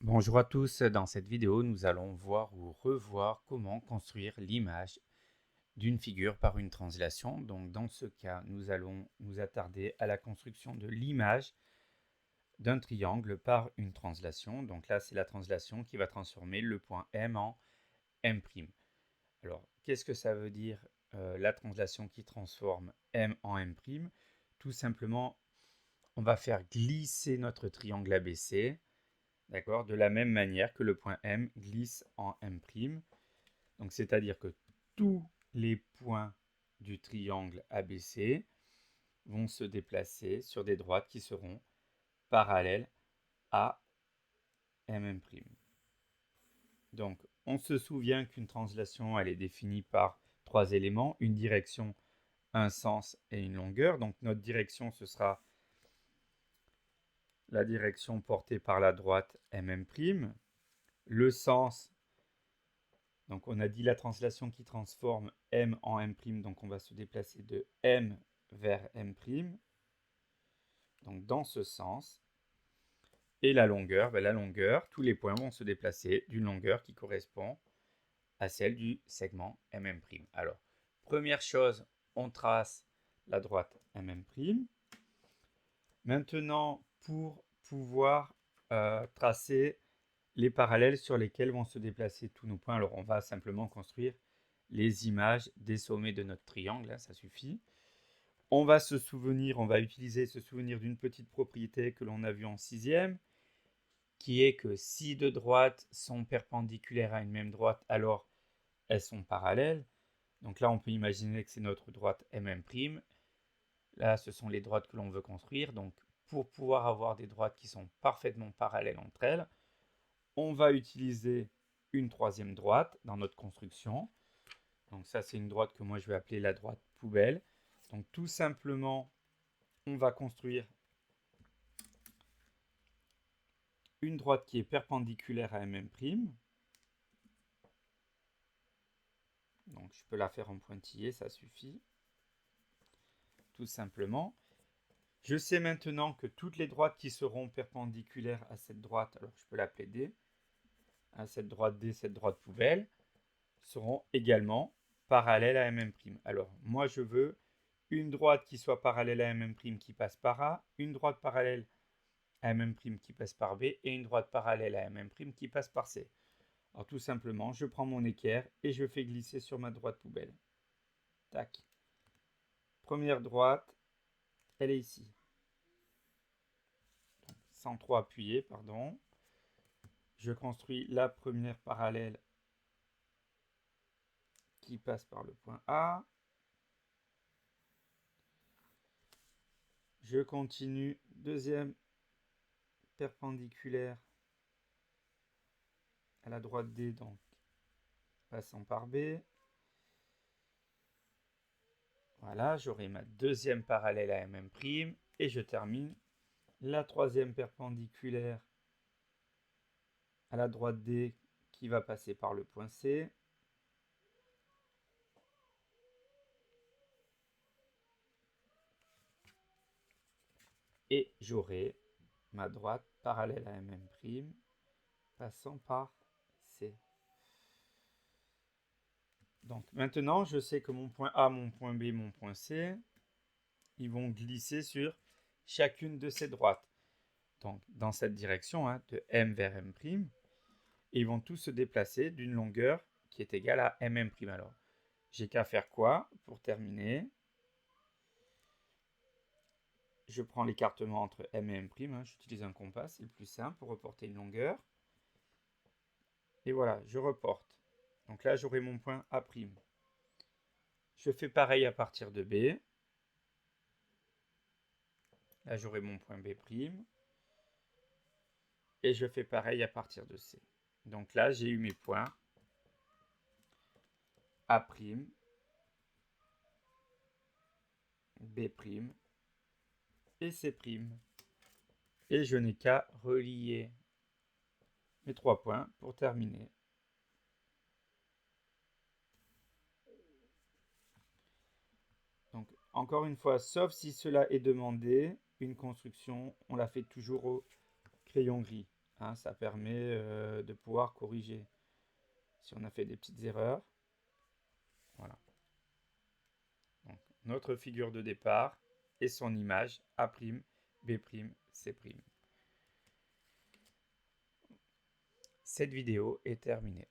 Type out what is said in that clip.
Bonjour à tous, dans cette vidéo nous allons voir ou revoir comment construire l'image d'une figure par une translation. Donc dans ce cas nous allons nous attarder à la construction de l'image d'un triangle par une translation. Donc là c'est la translation qui va transformer le point M en M'. Alors qu'est-ce que ça veut dire la translation qui transforme M en M'? Tout simplement on va faire glisser notre triangle ABC. D'accord, de la même manière que le point M glisse en M'. Donc, c'est-à-dire que tous les points du triangle ABC vont se déplacer sur des droites qui seront parallèles à M'. Donc, on se souvient qu'une translation, elle est définie par trois éléments, une direction, un sens et une longueur. Donc, notre direction, ce sera la direction portée par la droite M'. Le sens, donc on a dit la translation qui transforme M en M', donc on va se déplacer de M vers M', donc dans ce sens. Et la longueur, tous les points vont se déplacer d'une longueur qui correspond à celle du segment M'. Alors, première chose, on trace la droite M'. Maintenant, pour pouvoir tracer les parallèles sur lesquels vont se déplacer tous nos points, alors on va simplement construire les images des sommets de notre triangle, hein, ça suffit. On va utiliser ce souvenir d'une petite propriété que l'on a vue en sixième, qui est que si deux droites sont perpendiculaires à une même droite, alors elles sont parallèles. Donc là, on peut imaginer que c'est notre droite M'. Là, ce sont les droites que l'on veut construire. Donc, pour pouvoir avoir des droites qui sont parfaitement parallèles entre elles, on va utiliser une troisième droite dans notre construction. Donc ça, c'est une droite que moi, je vais appeler la droite poubelle. Donc tout simplement, on va construire une droite qui est perpendiculaire à M'. Donc je peux la faire en pointillé, ça suffit. Tout simplement. Je sais maintenant que toutes les droites qui seront perpendiculaires à cette droite, alors je peux l'appeler D, à cette droite D, cette droite poubelle, seront également parallèles à M'. Alors moi je veux une droite qui soit parallèle à M' qui passe par A, une droite parallèle à M' qui passe par B et une droite parallèle à M' qui passe par C. Alors tout simplement, je prends mon équerre et je fais glisser sur ma droite poubelle. Tac. Première droite, elle est ici. Sans trop appuyer, pardon. Je construis la première parallèle qui passe par le point A. Je continue, deuxième perpendiculaire à la droite D, donc passant par B. Voilà, j'aurai ma deuxième parallèle à M', et je termine la troisième perpendiculaire à la droite D qui va passer par le point C. Et j'aurai ma droite parallèle à M', passant par C. Donc maintenant, je sais que mon point A, mon point B, mon point C, ils vont glisser sur chacune de ces droites. Donc dans cette direction, hein, de M vers M', et ils vont tous se déplacer d'une longueur qui est égale à M'. Alors, j'ai qu'à faire quoi pour terminer? Je prends l'écartement entre M et M', hein, j'utilise un compas, c'est le plus simple pour reporter une longueur. Et voilà, je reporte. Donc là, j'aurai mon point A'. Je fais pareil à partir de B. Là, j'aurai mon point B'. Et je fais pareil à partir de C. Donc là, j'ai eu mes points A', B' et C'. Et je n'ai qu'à relier mes trois points pour terminer. Donc, encore une fois, sauf si cela est demandé, une construction, on la fait toujours au crayon gris. hein, ça permet de pouvoir corriger si on a fait des petites erreurs. Voilà. Donc, notre figure de départ et son image A', B', C'. Cette vidéo est terminée.